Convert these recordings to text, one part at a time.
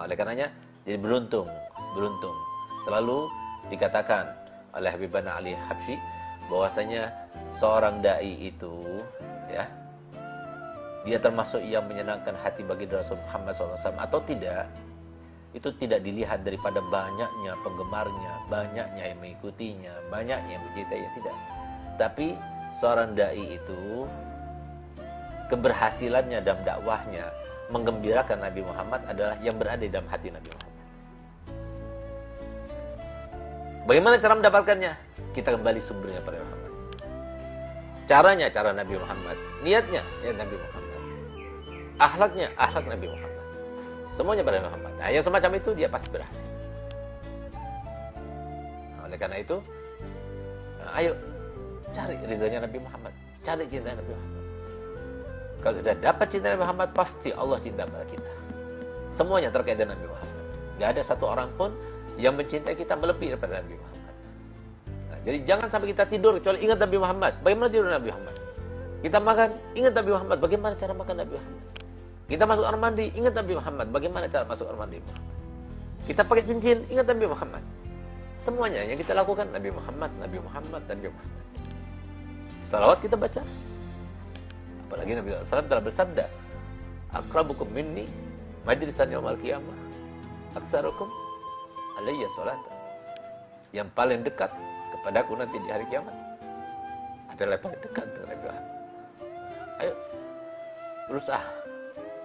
Oleh karenanya, jadi beruntung. Selalu dikatakan oleh Habibana Ali Habsyi bahwasanya seorang dai itu, ya, dia termasuk yang menyenangkan hati bagi Rasul Muhammad SAW atau tidak, itu tidak dilihat daripada banyaknya penggemarnya, banyaknya yang mengikutinya, banyaknya yang mencintainya, tidak. Tapi seorang dai itu keberhasilannya dalam dakwahnya menggembirakan Nabi Muhammad adalah yang berada dalam hati Nabi Muhammad. Bagaimana cara mendapatkannya? Kita kembali sumbernya pada Muhammad. Caranya cara Nabi Muhammad, niatnya ya Nabi Muhammad, akhlaknya akhlak Nabi Muhammad, semuanya pada Muhammad. Nah, yang semacam itu dia pasti berhasil. Nah, oleh karena itu, ayo cari ridhonya Nabi Muhammad, cari cinta Nabi Muhammad. Kalau sudah dapat cinta Nabi Muhammad, pasti Allah cinta pada kita. Semuanya terkait dengan Nabi Muhammad. Gak ada satu orang pun yang mencintai kita melebihi daripada Nabi Muhammad. Nah, jadi jangan sampai kita tidur kecuali ingat Nabi Muhammad. Bagaimana tidur Nabi Muhammad? Kita makan, ingat Nabi Muhammad. Bagaimana cara makan Nabi Muhammad? Kita masuk kamar mandi, ingat Nabi Muhammad. Bagaimana cara masuk kamar mandi Muhammad? Kita pakai cincin, ingat Nabi Muhammad. Semuanya yang kita lakukan Nabi Muhammad, Nabi Muhammad, Nabi Muhammad. Salawat kita baca. Apalagi Nabi SAW telah bersabda, "Aqrabukum minni majlisan yaumil qiyamah, aktsarukum alayya sholatan." Yang paling dekat kepadaku nanti di hari kiamat adalah yang paling dekat dengan Nabi Muhammad. Ayo berusaha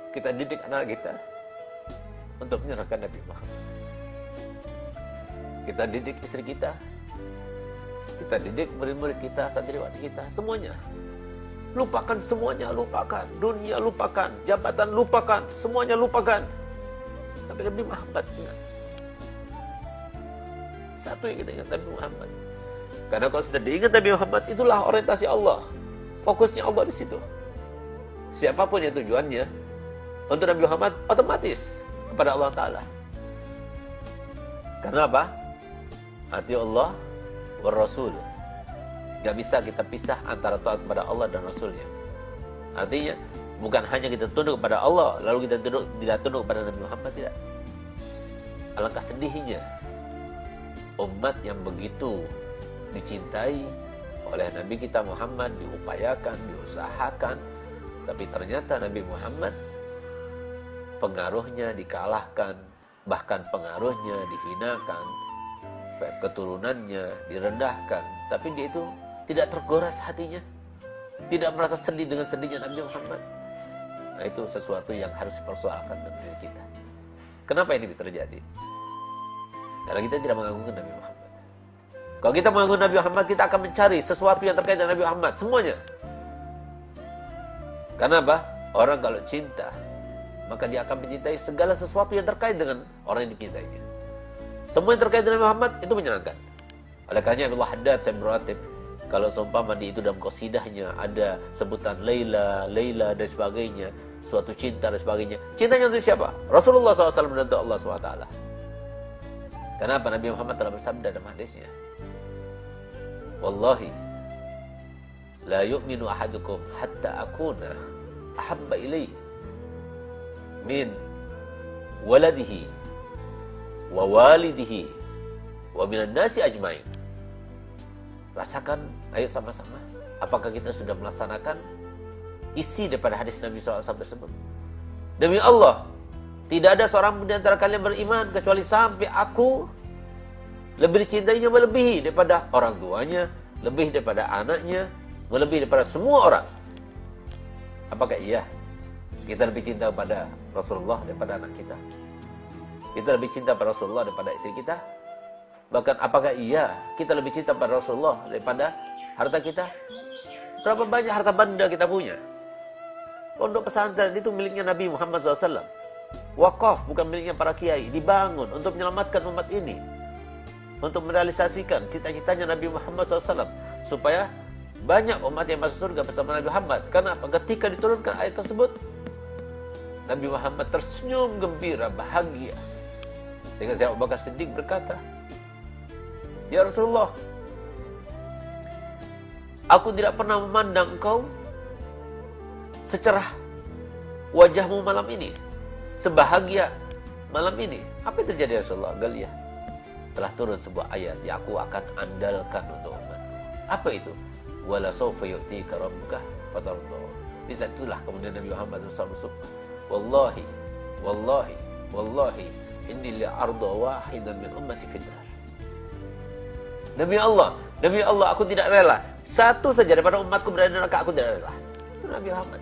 kita didik anak kita untuk menyerahkan Nabi Muhammad. Kita didik istri kita, kita didik murid-murid kita, santriwati kita, semuanya. Lupakan semuanya, lupakan dunia, lupakan jabatan, lupakan semuanya, lupakan. Tapi Nabi Muhammad ingat. Satu yang kita ingat Nabi Muhammad. Karena kalau sudah diingat Nabi Muhammad, itulah orientasi Allah. Fokusnya Allah di situ. Siapapun yang tujuannya untuk Nabi Muhammad, otomatis kepada Allah Ta'ala. Karena apa? Hati Allah wa Rasul. Gak bisa kita pisah antara taat kepada Allah dan Rasulnya. Artinya, bukan hanya kita tunduk kepada Allah, lalu kita tidak tunduk kepada Nabi Muhammad, tidak. Alangkah sedihnya umat yang begitu dicintai oleh Nabi kita Muhammad, diupayakan, diusahakan, tapi ternyata Nabi Muhammad pengaruhnya dikalahkan, bahkan pengaruhnya dihinakan, keturunannya direndahkan, tapi dia itu tidak tergoras hatinya, tidak merasa sedih dengan sedihnya Nabi Muhammad. Nah, itu sesuatu yang harus dipersoalkan dalam diri kita. Kenapa ini terjadi? Karena kita tidak mengagungkan Nabi Muhammad. Kalau kita mengagungkan Nabi Muhammad, kita akan mencari sesuatu yang terkait dengan Nabi Muhammad, semuanya. Karena apa? Orang kalau cinta, maka dia akan mencintai segala sesuatu yang terkait dengan orang yang dicintainya. Semua yang terkait dengan Nabi Muhammad itu menyenangkan. Oleh karenanya Abdullah Haddad Syekh Ratib, kalau seumpama di itu dalam qasidahnya ada sebutan Laila, Laila dan sebagainya, suatu cinta dan sebagainya. Cintanya untuk siapa? Rasulullah SAW dan untuk Allah SWT. Kenapa? Nabi Muhammad telah bersabda dalam hadisnya, "Wallahi la yu'minu ahadukum hatta akuna ahabba ilaihi min waladihi wa walidihi wa minan nasi ajmain." Rasakan, ayo sama-sama. Apakah kita sudah melaksanakan isi daripada hadis Nabi SAW tersebut? Demi Allah, tidak ada seorang pun di antara kalian beriman kecuali sampai aku lebih dicintainya melebihi daripada orang tuanya, lebih daripada anaknya, melebihi daripada semua orang. Apakah iya kita lebih cinta kepada Rasulullah daripada anak kita? Kita lebih cinta pada Rasulullah daripada istri kita? Bahkan apakah iya kita lebih cinta pada Rasulullah daripada harta kita? Berapa banyak harta benda kita punya? Pondok pesantren itu miliknya Nabi Muhammad SAW. Wakaf bukan miliknya para kiai. Dibangun untuk menyelamatkan umat ini, untuk merealisasikan cita-citanya Nabi Muhammad SAW, supaya banyak umat yang masuk surga bersama Nabi Muhammad. Karena apa? Ketika diturunkan ayat tersebut, Nabi Muhammad tersenyum gembira, bahagia. Sehingga Sayyidina Abu Bakar Siddiq berkata, "Ya Rasulullah, aku tidak pernah memandang engkau secerah wajahmu malam ini, sebahagia malam ini, apa yang terjadi Rasulullah? Galiyah, telah turun sebuah ayat yang aku akan andalkan untuk umatku. Apa itu? Wala sawfa yu'tika rabbuka fatarda. Di saat itulah kemudian Nabi Muhammad SAW bersumpah, wallahi, wallahi, wallahi, inni li'arda wahidan min ummati fidrar. Demi Allah, aku tidak rela satu saja daripada umatku berada di neraka, aku tidak rela. Itu Nabi Muhammad.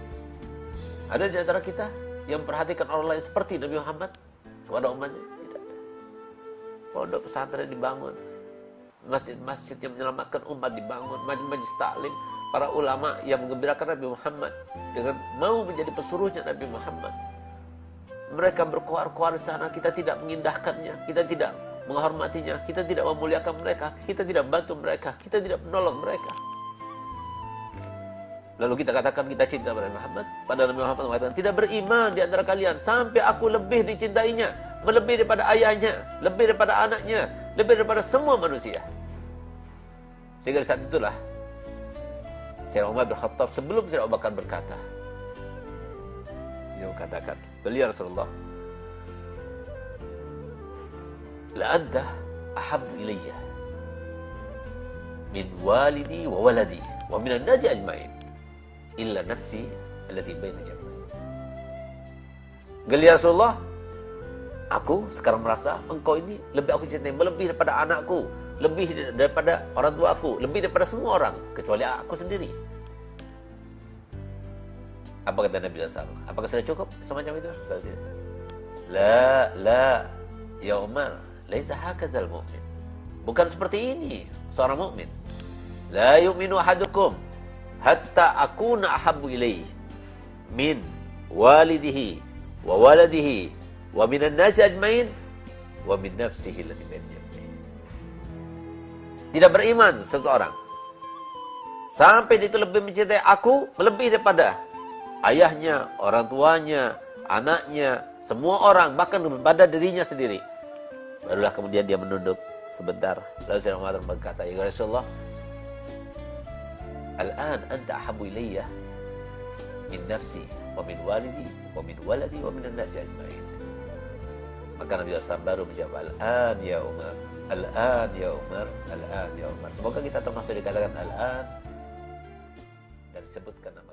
Ada di antara kita yang memperhatikan orang lain seperti Nabi Muhammad kepada umatnya? Tidak ada. Pondok pesantren dibangun, masjid-masjid yang menyelamatkan umat dibangun, majlis taklim, para ulama yang menggembirakan Nabi Muhammad dengan mau menjadi pesuruhnya Nabi Muhammad. Mereka berkoar-koar di sana, kita tidak mengindahkannya, kita tidak menghormatinya, kita tidak memuliakan mereka, kita tidak membantu mereka, kita tidak menolong mereka. Lalu kita katakan kita cinta pada Muhammad, padahal Nabi Muhammad mengatakan tidak beriman di antara kalian sampai aku lebih dicintainya, melebihi daripada ayahnya, lebih daripada anaknya, lebih daripada semua manusia. Sehingga di saat itulah Sayyidina Umar bin Khattab sebelum Sayyidina Abu Bakar berkata, dia katakan, beliau Rasulullah, la anta ahabbu ilayya min walidi wa waladi wa minan nasi ajma'in illa nafsi allati baina jambayn. Geliat Rasulullah, aku sekarang merasa engkau ini lebih aku cintai, melebihi daripada anakku, lebih daripada orang tuaku, lebih daripada semua orang kecuali aku sendiri. Apa kata Nabi SAW? Apakah sudah cukup semacam itu? La, ya Umar, laisa hakadzal mu'min. Bukan seperti ini seorang mukmin. La yu'minu ahadukum hatta akuna ahabbu ilaihi min walidihi wa waladihi wa minan nasi ajmain wa min nafsihi allati baina jambihi. Tidak beriman seseorang sampai dia itu lebih mencintai aku melebihi daripada ayahnya, orang tuanya, anaknya, semua orang, bahkan daripada dirinya sendiri. Barulah kemudian dia menunduk sebentar. Lalu Sayyidina Umar berkata, ya Rasulullah, al-an anta ahabbu ilayya min nafsi wa min walidi wa min waladi wa min an-nasi ajma'in. Maka Nabi SAW baru menjawab, al-an ya Umar, al-an ya Umar, al-an ya Umar. Semoga kita termasuk dikatakan al-an dan disebutkan nama